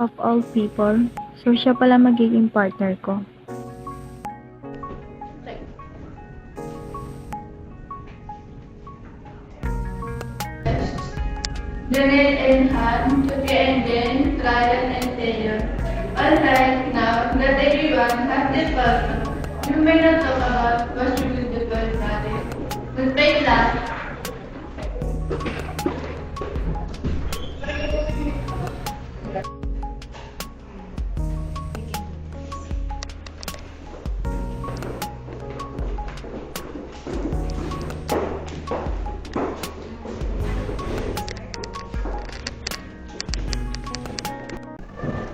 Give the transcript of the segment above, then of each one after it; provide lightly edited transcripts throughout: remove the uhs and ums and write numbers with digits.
of all people. So, siya pala magiging partner ko. Janelle and Han, Chuki and Jen, Ryan and Taylor. Alright, now that everyone has their partner, you may not talk about what you will do for marriage. But wait lang.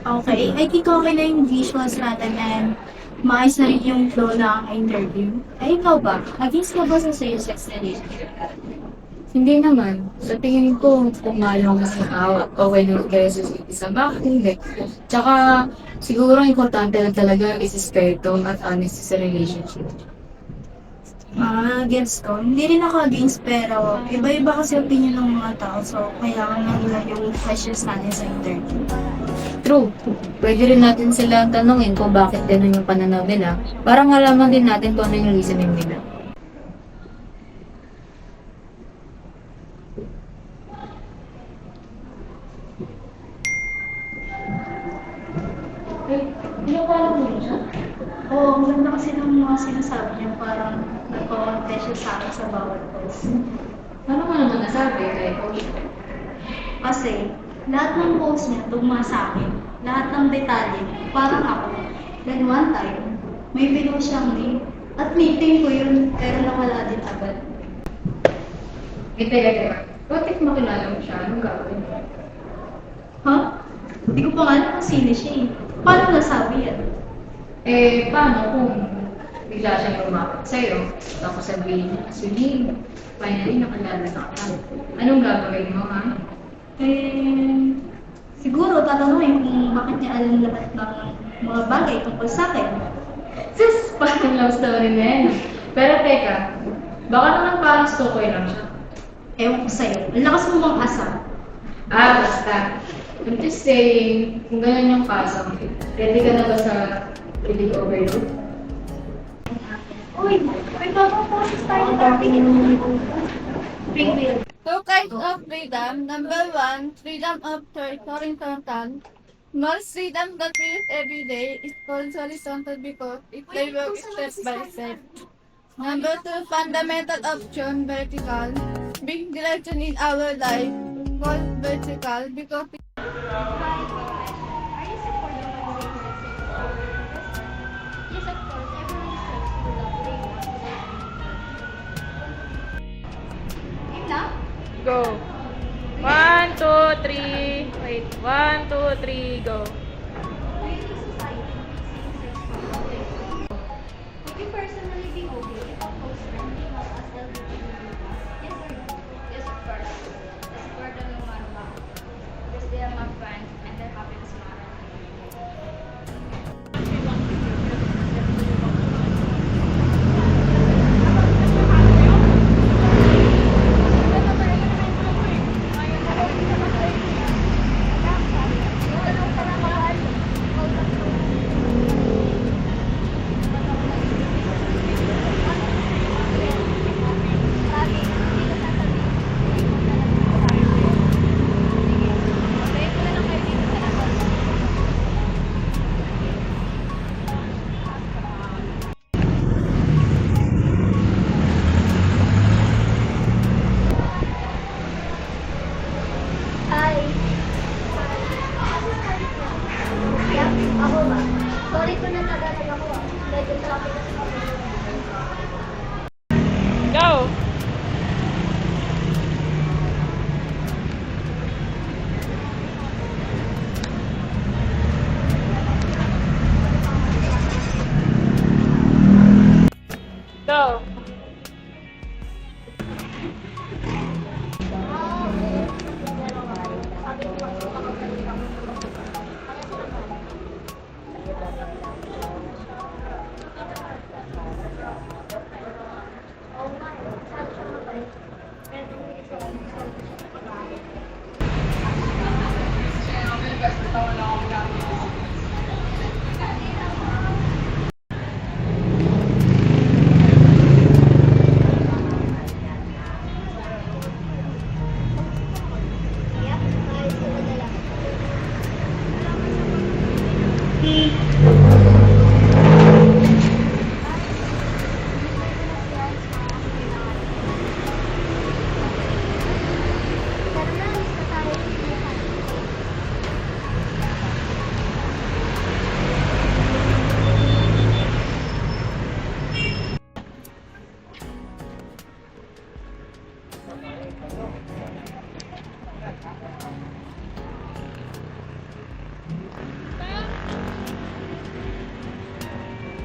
Okay, I think okay na yung visuals natin and maayos na rin yung flow ng interview. Ay, ikaw ba? Against ka ba sa same-sex relationship? Hindi naman. Sa tingin ko, kung malong okay na kayo sa isa, bakit hindi? Tsaka, siguro importante lang talaga is respeto at honesty sa relationship. Gets ko. Hindi rin ako against pero iba-iba kasi opinion ng mga tao so kailangan na nila yung questions natin sa interview. True. Pwede rin natin sila tanungin kung bakit ganun yung pananaw nila para malaman din natin kung ano yung reasoning nila. Oo, ang ganda kasi ng mga sinasabi niya parang nagko-contest siya sa akin sa bawat post. Ano ka naman nasabi kay Coach? Kasi lahat ng post niya tugma sa akin. Lahat ng detalye, parang ako. Then one time, may binuo siyang name. At meeting ko yun, pero nawala din agad. Teka. What if makilala mo siya? Anong gagawin mo? Ha? Hindi ko pa nga alam kung sino siya eh. Paano nasabi yan? Paano kung bigla siyang lumapit sa'yo, tapos sabihin niya, sige, finally nakilala na ka. Anong gagawin mo, ha? Siguro tatanungin kung bakit niya alam lahat ng mga bagay tungkol sa akin. Sis, parang love story na yan. Pero teka, baka naman parang stokoy lang siya. Ewan ko sa'yo. Ang lakas mo mang asa. Basta. I'm just saying, kung ganun yung kaso, ready ka na ba sa feeling overload? Uy, may papaposes tayo dati in Big wheel. Two kinds of freedom. Number one, freedom of choice horizontal. Most freedom that we use every day is called horizontal because it they work step by step. Number two, fundamental option vertical. Big direction in our life called vertical because Go. 1, 2, 3. Wait. 1, 2, 3, go. Would you personally be okay if a close friend came up as LGBT? Yes or no? Yes, of course. I support them no matter what. Because they are my friends and their happiness matters. Yep, ayos ko na lang. Tara na, alis na tayo.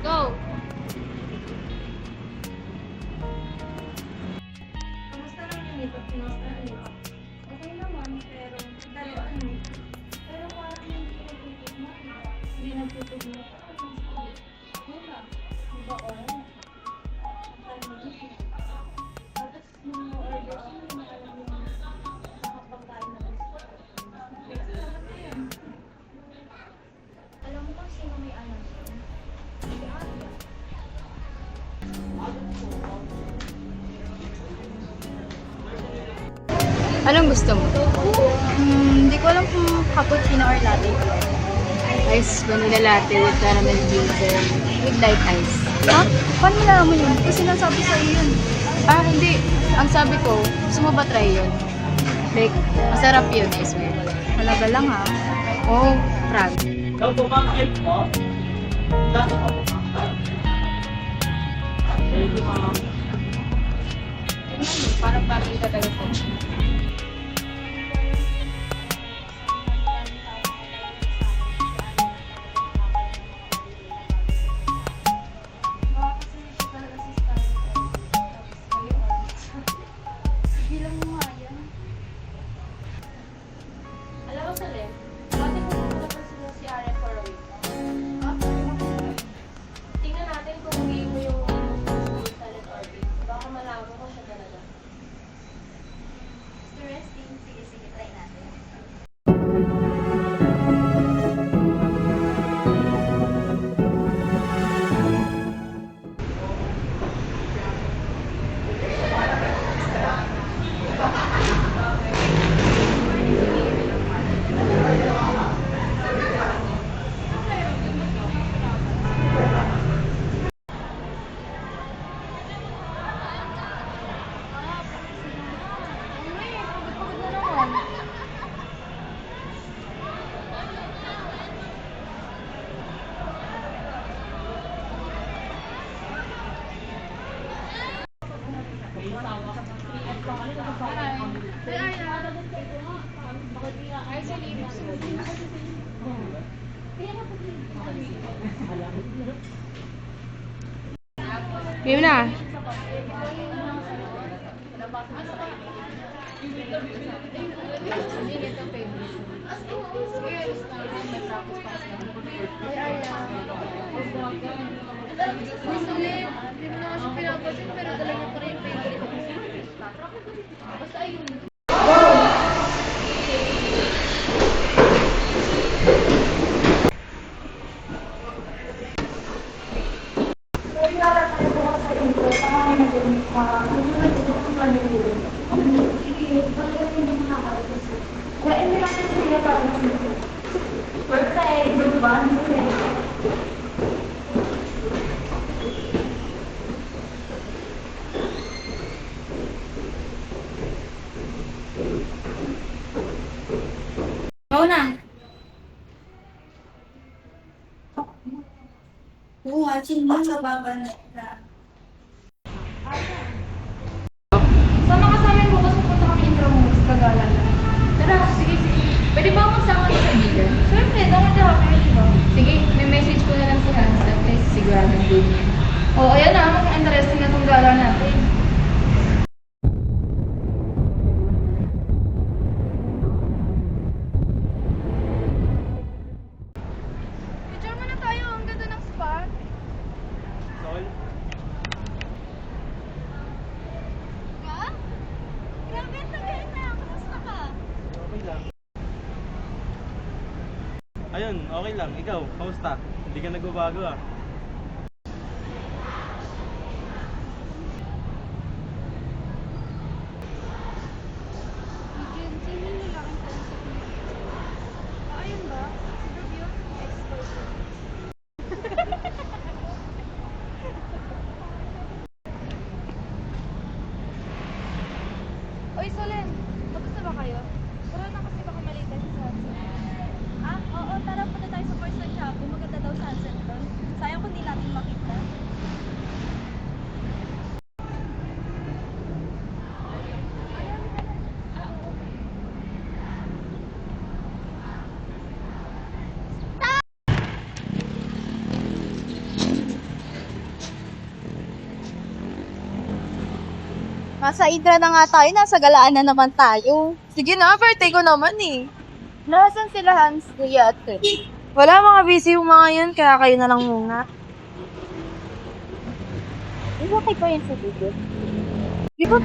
Go! Kamusta naman dito? Kamusta na dito? Okay naman, pero pero parang hindi nagtutugma. Hindi nagtutugma. Wala. Di ba oras? Tapos mga order ko, hindi mo alam yung nakapagkain na gusto. Alam mo kung sino may alam yun? Si Arya. Anong gusto mo? Hindi ko alam kung cappuccino or latte. Ice vanilla latte with caramel drizzle with light ice. Ha? Paano mo nalaman yun? Kasi sinasabi sa'yo yun. Ah, hindi. Ang sabi ko, gusto mo ba try yun? Like, masarap yun, I swear. Malaga lang ha. Oh, Prag. Parang bagay talaga po. Alam mo, Salem, dati pumunta pa sila si Aaron for a week. Tingnan natin kung hindi mo yung talent orbit. Baka malaman mo siya talaga. Interesting. Sige, sige, try natin. Game na. Oo na. Oo, Hachin, mo sa baba na. Sama ka sa amin bukas pupunta kami Intramuros, Cagayan na. Tara, sige, sige. Pwede ba magsama ka sa bigan? Siyempre, dapat na kami, di ba? Sige, may message ko na lang si Hans at least siguradong good. Oo, ayan na, mukhang interesting na itong gala natin. Picture muna tayo, ang ganda ng spot. Ayun, okay lang. Ikaw, kamusta? Hindi ka nagbabago ah. Yun, sino yung lalaking kausap mo? Ayun ba? Si Ruby yun, yung ex-boyfriend. Oy, Solen! Tapos na ba kayo? Tara na kasi baka mali tayo sa sunset. Ah, oo, tara punta tayo sa first ng Quiapo. Maganda daw sunset doon. Sayang kung di natin makita. Nasa Indra na nga tayo, nasa galaan na naman tayo. Sige na, birthday ko naman eh. Nasaan sila Hans, Kuya at Chris? Wala, mga busy yung mga yun, kaya kayo na lang muna. Okay pa yun sa video. Di ba,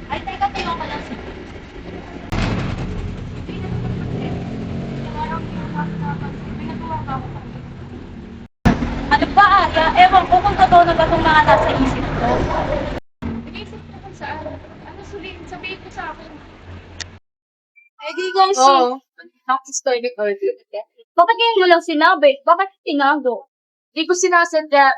Ay, teka, tingnan ko lang si ano ba, Aya? Ewan ko kung totoo na ba itong mga nasa isip ko. Inisip ko kung saan. Ano, sabihin ko sa akin. Eh, di ko Oo. Story or Bakit ngayon mo lang sinabi? Bakit tinago? Hindi ko sinasadya.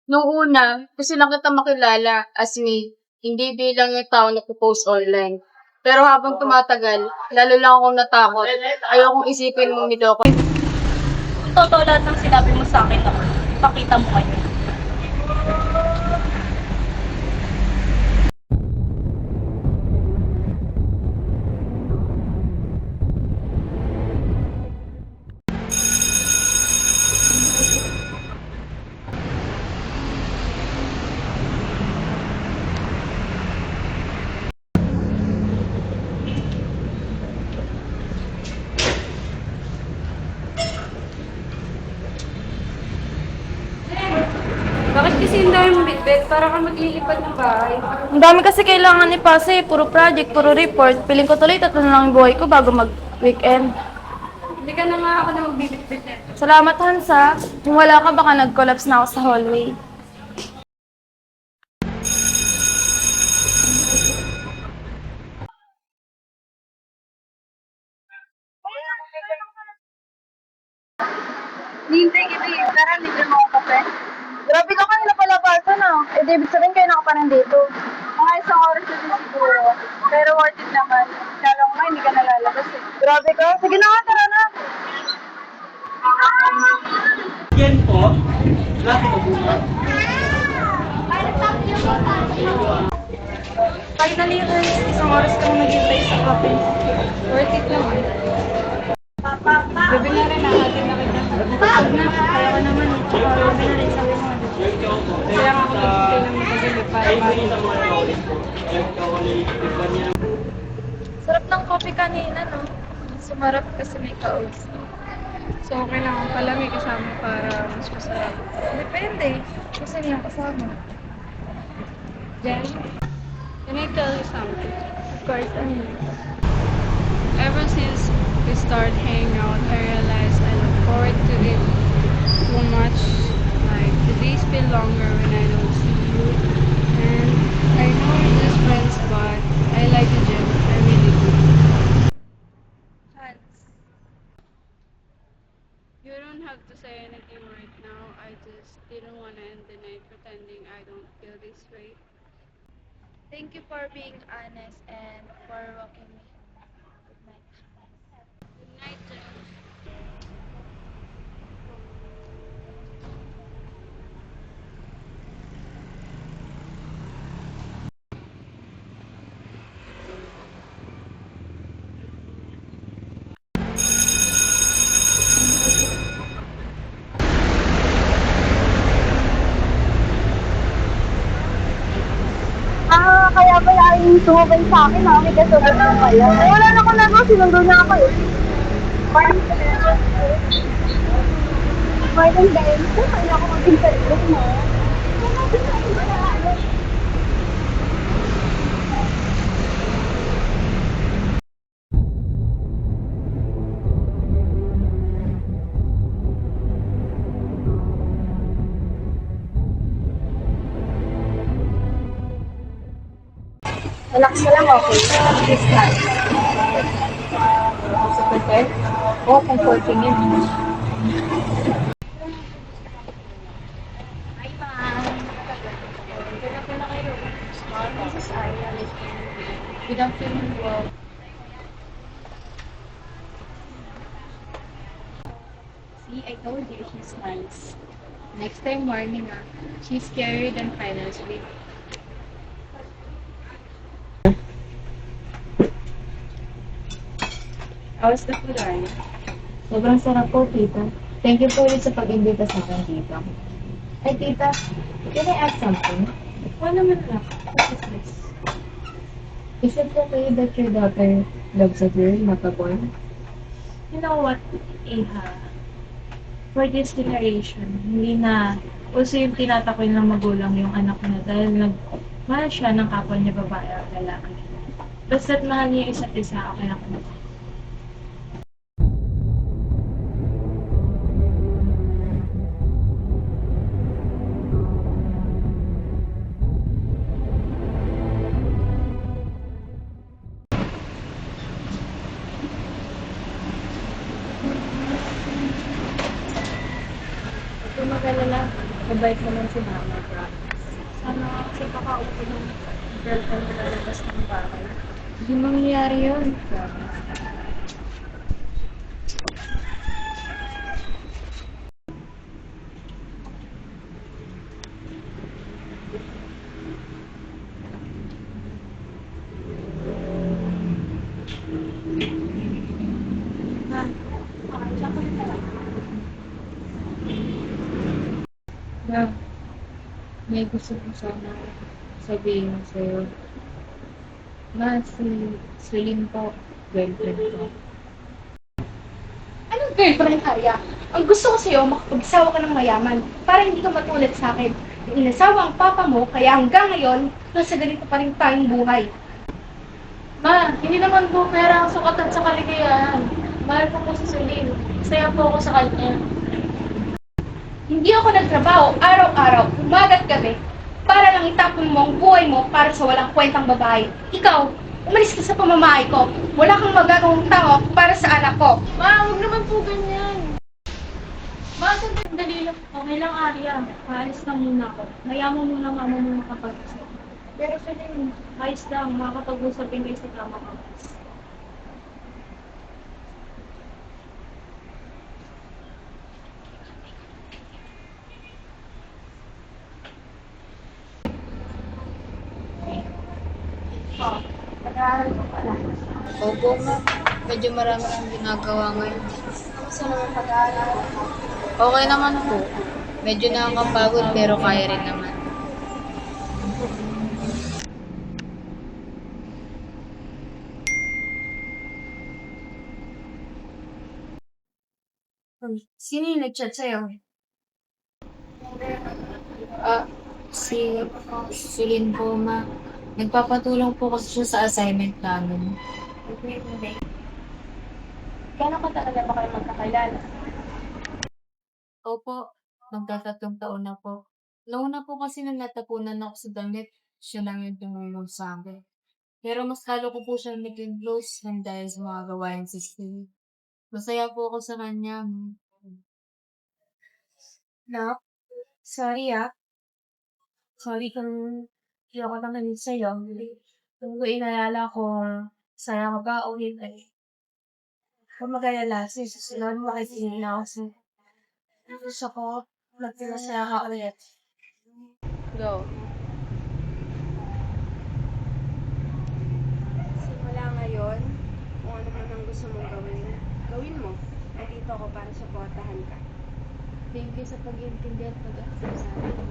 Nung una, gusto lang kita makilala as me, hindi bilang yung tao na post online. Pero habang tumatagal, lalo lang akong natakot. Ayokong isipin mong niloko. Kung totoo lahat ng sinabi mo sa akin naman, pakita mo ngayon. Bakit kasi yung dami mong bitbit? Para ka maglilipad ng bahay. Ang dami kasi kailangan ipasa eh. Puro project, puro report. Piling ko tuloy, tatlo na lang yung buhay ko bago mag-weekend. Hindi ka na nga ako na magbibitbit eh. Salamat, Hansa. Kung wala ka, baka nag-collapse na ako sa hallway. Hintay kita yung tara, hindi ka mga kape. Grabe ka kayo napalabasan ah. Eh, David, sabihin kayo nakapanan dito. Mga isang oras na din siguro. Pero worth it naman. Kala ko nga, hindi ka nalalabas eh. Grabe ka. Sige na nga, tara na. Yan po. Lati ko buka. Finally, Ernest, isang oras kang naghintay sa kape. Worth it naman. Gabi na rin natin na kita. Pag na, kaya ko naman. Gabi na rin sabi mo. Kaya nga ako nagsistay ng magagabi para Sarap ng coffee kanina, no? Sumarap kasi may kaos. So, kailangan pala may kasama para mas masarap. Depende. Kasi niya kasama. Jen, can I tell you something? Of course, ano? Ever since we started hanging out, I realized I look forward to it too much. Like, the days feel longer when I don't see you. And I know we're just friends, but I like you, Jen. I really do. Hans. You don't have to say anything right now. I just didn't want to end the night pretending I don't feel this way. Thank you for being honest and for walking me home. Good night. Good night, Jen. Ah, kaya pala yung sumabay sa akin ha. May kasagot na pala. Eh, wala na akong nagawa. Sinundo na ako eh. Mark. Ganun din, kung paano ako mag-interview mo. Kung natin na ibaraan. Relax ka lang, okay? This time. Sa prepare? Oo, comforting yun. Hi, ma'am. Good na kayo. This is Aya. Good afternoon po. See, I told you she's nice. Next time morning, she's scarier than finals week. How's the food, Arya? Sobrang sarap po, tita. Thank you po ulit sa pag-imbita sa akin, tita. Ay, tita, can I ask something? Wala naman na. What is this? Is it okay that your daughter loves a girl, not a boy? You know what, Iha? For this generation, hindi na uso yung tinatakoy ng magulang yung anak niya dahil nagmahal siya ng kapwa niya babae o lalaki. Basta't mahal niya yung isa't isa, okay ako na. Kung mag-alala, mabait naman si Mama, promise. Sana kasi kakaupo ng girlfriend na lalabas ng bahay. Hindi mangyayari yun. Na, may gusto ko sana sabihin sa'yo. Na, si Celine po, girlfriend ko. Anong girlfriend, Arya? Ang gusto ko sa'yo, makapag-isawa ka ng mayaman para hindi ka matulad sa akin. Yung inasawa ang papa mo, kaya hanggang ngayon, nasa ganito pa rin tayong buhay. Ma, hindi naman po pera ang sukatan sa kaligayahan. Mahal ko po si Celine. Saya po ako sa kanya. Hindi ako nagtrabaho araw-araw, umaga't gabi, para lang itapon mo ang buhay mo para sa walang kwentang babae. Ikaw, umalis ka sa pamamahay ko. Wala kang magagawang tao para sa anak ko. Ma, huwag naman po ganyan. Ma, sandali lang. Okay lang, Arya. Maalis na muna ako. Hayaan mo muna mama mo makapag-isip. Pero Celine, ayos lang. Makakapag-usap din kayo sa kama ko. Oh, nag-aaral ko pala. Opo, ma'am. Medyo marami akong ginagawa ngayon. Kamusta naman pag-aaral? Okay naman po. Medyo nakakapagod pero kaya rin naman. Sino yung nag-chat sa'yo? Si Celine po, ma. Nagpapatulong po kasi siya sa assignment namin. Gano'ng katagal na ba kayo magkakilala? Opo, magtatatlong taon na po. Noong una po kasi nang natapunan ako sa damit, siya lang yung tumulong sa akin. Pero mas lalo ko po siya naging close ng dahil sa mga gawain sa school. Masaya po ako sa kanya. Nak, sorry Sorry kung hindi ako nangyayin sa'yo. Kung ko inalala ko, sana ka ba ulit ay. Kung mag-alala, sa susunod makikita na ako sa gusto ko, magpinasaya ka ulit. Go. Simula ngayon, kung ano man ang gusto mong gawin, gawin mo. Nandito ako para supportahan ka. Thank you sa pag-iintindi at pag-accept sa akin.